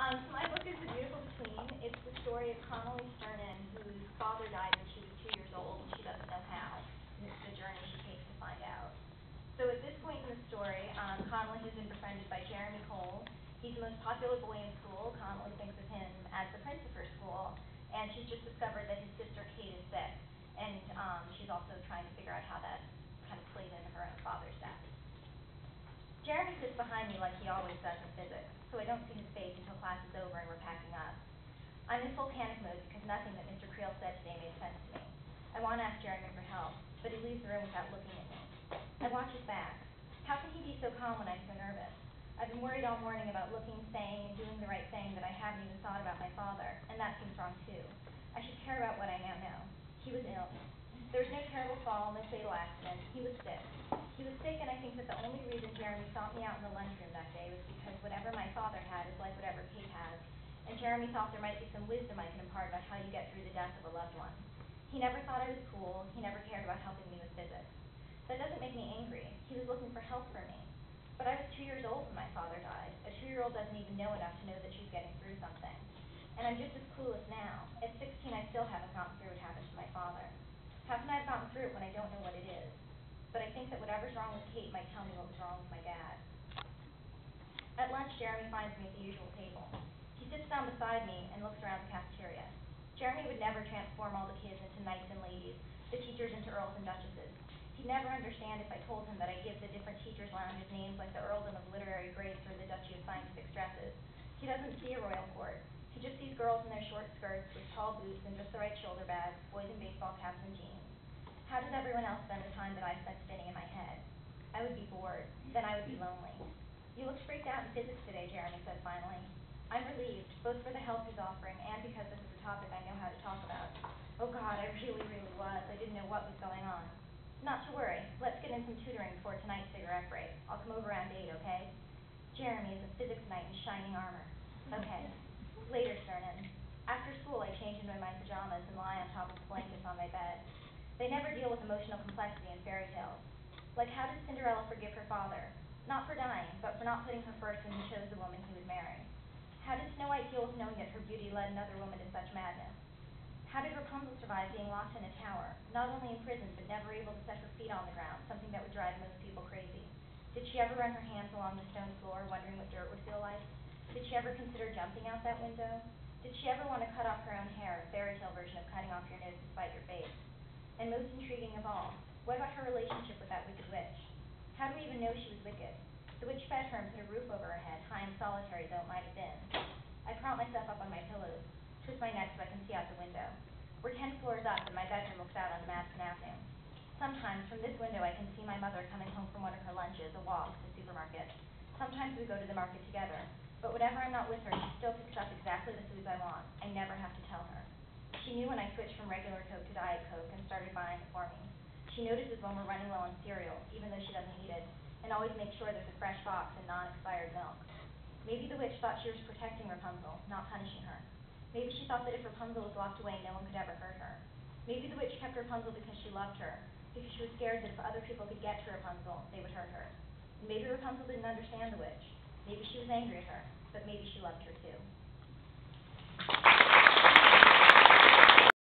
So my book is The Beautiful Between. It's the story of Connelly Sternin, whose father died when she was 2 years old, and she doesn't know how. And it's the journey she takes to find out. So at this point in the story, Connelly has been befriended by Jeremy Cole. He's the most popular boy in school. Connelly thinks of him as the prince of her school, and she's just discovered that his sister Kate is sick, and she's also trying to figure out how that kind of plays into her own father's death. Jeremy sits behind me like he always does in physics, so I don't see his face until class is over and we're packing up. I'm in full panic mode because nothing that Mr. Creel said today made sense to me. I want to ask Jeremy for help, but he leaves the room without looking at me. I watch his back. How can he be so calm when I'm so nervous? I've been worried all morning about looking, saying, and doing the right thing that I haven't even thought about my father, and that seems wrong too. I should care about what I now know. He was ill. There was no terrible fall, no fatal accident. He was sick. He was sick, and I think that the only reason Jeremy sought me out in the lunchroom that day was because whatever my father had is like whatever Kate has, and Jeremy thought there might be some wisdom I could impart about how you get through the death of a loved one. He never thought I was cool. He never cared about helping me with physics. That doesn't make me angry. He was looking for help for me. But I was 2 years old when my father died. A 2-year-old doesn't even know enough to know that she's getting through something. And I'm just as clueless now. At 16, I still haven't gotten through what happened to my father. How can I have gotten through it when I don't know what it is? But I think that whatever's wrong with Kate might tell me what was wrong with my dad. At lunch, Jeremy finds me at the usual table. He sits down beside me and looks around the cafeteria. Jeremy would never transform all the kids into knights and ladies, the teachers into earls and duchesses. He'd never understand if I told him that I give the different teachers' lounges names like the earldom of literary grace or the duchy of scientific dresses. He doesn't see a royal court. He just sees girls in their short skirts with tall boots and just the right shoulder bags, boys in baseball caps and jeans. How does everyone else spend the time that I spend spinning in my head? I would be bored. Then I would be lonely. You look freaked out in physics today, Jeremy said finally. I'm relieved, both for the help he's offering and because this is a topic I know how to talk about. Oh God, I really was. I didn't know what was going on. Not to worry. Let's get in some tutoring before tonight's cigarette break. I'll come over around 8, okay? Jeremy is a physics knight in shining armor. Okay. Later, Sternin. After school, I change into my pajamas and lie on top of the blankets on my bed. They never deal with emotional complexity in fairy tales. Like, how did Cinderella forgive her father? Not for dying, but for not putting her first when he chose the woman he would marry. How did Snow White deal with knowing that her beauty led another woman to such madness? How did Rapunzel survive being locked in a tower, not only imprisoned but never able to set her feet on the ground, something that would drive most people crazy? Did she ever run her hands along the stone floor, wondering what dirt would feel like? Did she ever consider jumping out that window? Did she ever want to cut off her own hair, a fairy tale version of cutting off your nose to spite your face? And most intriguing of all, what about her relationship with that wicked witch? How do we even know she was wicked? The witch fed her and put a roof over her head, high and solitary though it might have been. I prop myself up on my pillows, twist my neck so I can see out the window. We're 10 floors up, and my bedroom looks out onto Madison Avenue. Sometimes, from this window, I can see my mother coming home from one of her lunches, a walk, the supermarket. Sometimes we go to the market together. But whenever I'm not with her, she still picks up exactly the foods I want. I never have to tell her. She knew when I switched from regular Coke to Diet Coke and started buying it for me. She notices when we're running low on cereal, even though she doesn't eat it, and always makes sure there's a fresh box and non-expired milk. Maybe the witch thought she was protecting Rapunzel, not punishing her. Maybe she thought that if Rapunzel was locked away, no one could ever hurt her. Maybe the witch kept Rapunzel because she loved her, because she was scared that if other people could get to Rapunzel, they would hurt her. And maybe Rapunzel didn't understand the witch. Maybe she was angry at her, but maybe she loved her too.